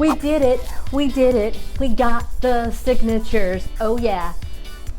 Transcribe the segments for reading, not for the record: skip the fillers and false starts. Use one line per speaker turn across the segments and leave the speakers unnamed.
We did it. We did it. We got the signatures. Oh yeah.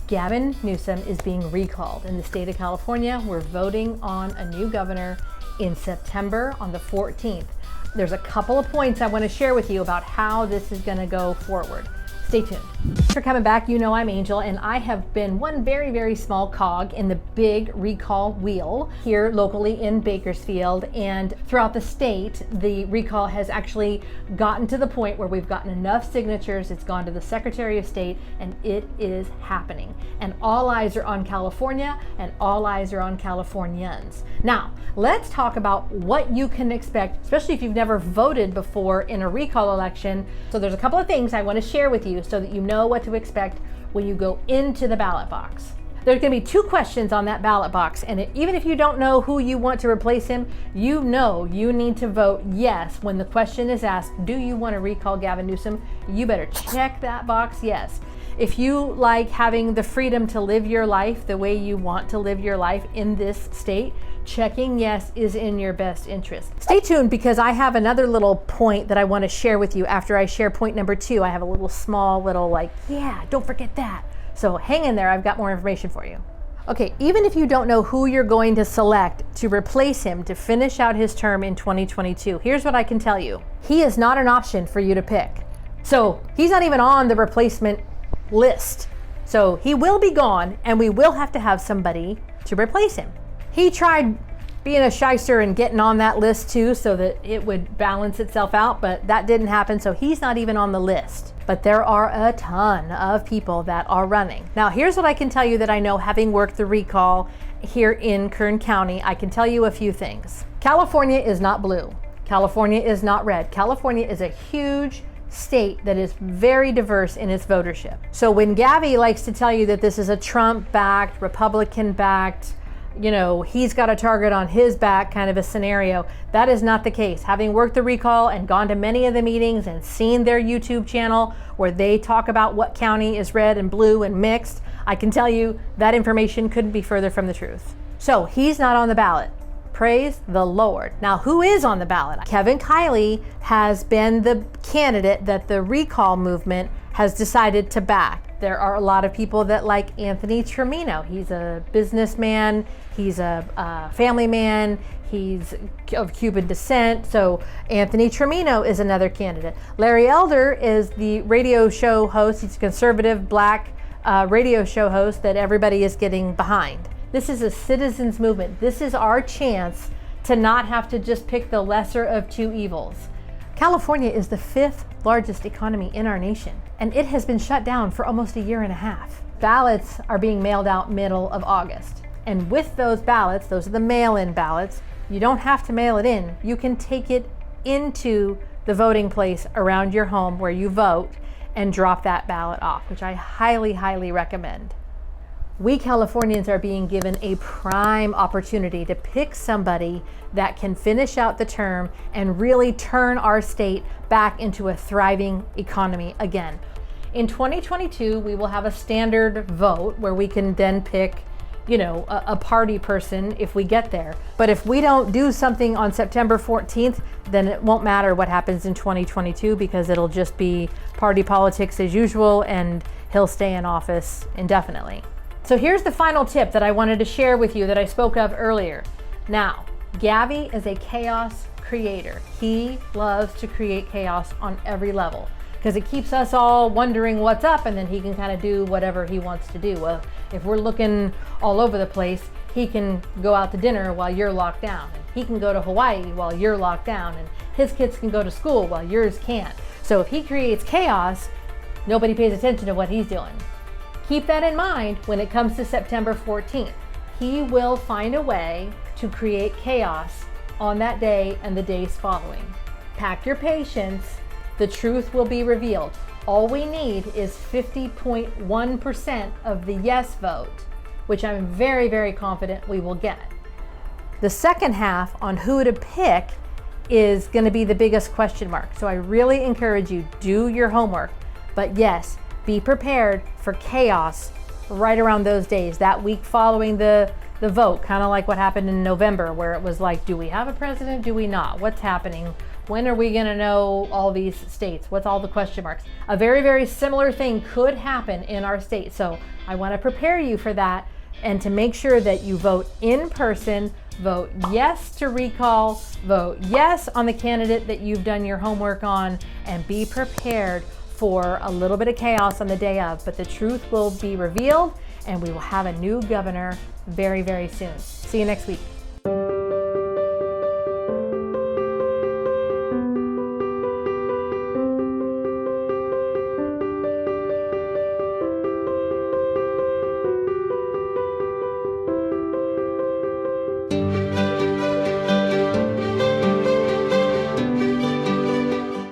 Gavin Newsom is being recalled in the state of California. We're voting on a new governor in September on the 14th. There's a couple of points I want to share with you about how this is going to go forward. Stay tuned. Thanks for coming back. You know I'm Angel, and I have been one very, very small cog in the big recall wheel here locally in Bakersfield, and throughout the state. The recall has actually gotten to the point where we've gotten enough signatures. It's gone to the Secretary of State, and it is happening. And all eyes are on California, and all eyes are on Californians. Now, let's talk about what you can expect, especially if you've never voted before in a recall election. So there's a couple of things I want to share with you so that you know what to expect when you go into the ballot box. There's going to be 2 questions on that ballot box, and even if you don't know who you want to replace him, you know you need to vote yes when the question is asked, do you want to recall Gavin Newsom? You better check that box yes. If you like having the freedom to live your life the way you want to live your life in this state, checking yes is in your best interest. Stay tuned, because I have another little point that I want to share with you after I share point number 2. I have a little small yeah, don't forget that. So hang in there, I've got more information for you. Okay, even if you don't know who you're going to select to replace him to finish out his term in 2022, here's what I can tell you. He is not an option for you to pick. So he's not even on the replacement list. So he will be gone, and we will have to have somebody to replace him. He tried being a shyster and getting on that list too so that it would balance itself out, but that didn't happen, so he's not even on the list. But there are a ton of people that are running. Now, here's what I can tell you that I know, having worked the recall here in Kern County. I can tell you a few things. California is not blue. California is not red. California is a huge state that is very diverse in its votership. So when Gavi likes to tell you that this is a Trump-backed, Republican-backed, he's got a target on his back kind of a scenario, that is not the case. Having worked the recall and gone to many of the meetings and seen their YouTube channel where they talk about what county is red and blue and mixed, I can tell you that information couldn't be further from the truth. So he's not on the ballot. Praise the Lord. Now, who is on the ballot? Kevin Kiley has been the candidate that the recall movement has decided to back. There are a lot of people that like Anthony Trimino. He's a businessman, he's a family man, he's of Cuban descent. So Anthony Trimino is another candidate. Larry Elder is the radio show host. He's a conservative black radio show host that everybody is getting behind. This is a citizens movement. This is our chance to not have to just pick the lesser of 2 evils. California is the 5th largest economy in our nation, and it has been shut down for almost a year and a half. Ballots are being mailed out middle of August. And with those ballots, those are the mail-in ballots, you don't have to mail it in. You can take it into the voting place around your home where you vote and drop that ballot off, which I highly, highly recommend. We Californians are being given a prime opportunity to pick somebody that can finish out the term and really turn our state back into a thriving economy again. In 2022, we will have a standard vote where we can then pick, a party person if we get there. But if we don't do something on September 14th, then it won't matter what happens in 2022, because it'll just be party politics as usual, and he'll stay in office indefinitely. So here's the final tip that I wanted to share with you that I spoke of earlier. Now, Gavi is a chaos creator. He loves to create chaos on every level because it keeps us all wondering what's up, and then he can kind of do whatever he wants to do. Well, if we're looking all over the place, he can go out to dinner while you're locked down. And he can go to Hawaii while you're locked down, and his kids can go to school while yours can't. So if he creates chaos, nobody pays attention to what he's doing. Keep that in mind when it comes to September 14th. He will find a way to create chaos on that day and the days following. Pack your patience. The truth will be revealed. All we need is 50.1% of the yes vote, which I'm very, very confident we will get. The second half on who to pick is going to be the biggest question mark. So I really encourage you, do your homework. But yes, be prepared for chaos right around those days, that week following the vote, kind of like what happened in November, where it was like, do we have a president? Do we not? What's happening? When are we going to know all these states? What's all the question marks? A very, very similar thing could happen in our state. So I want to prepare you for that and to make sure that you vote in person, vote yes to recall, vote yes on the candidate that you've done your homework on, and be prepared for a little bit of chaos on the day of. But the truth will be revealed and we will have a new governor very, very soon. See you next week.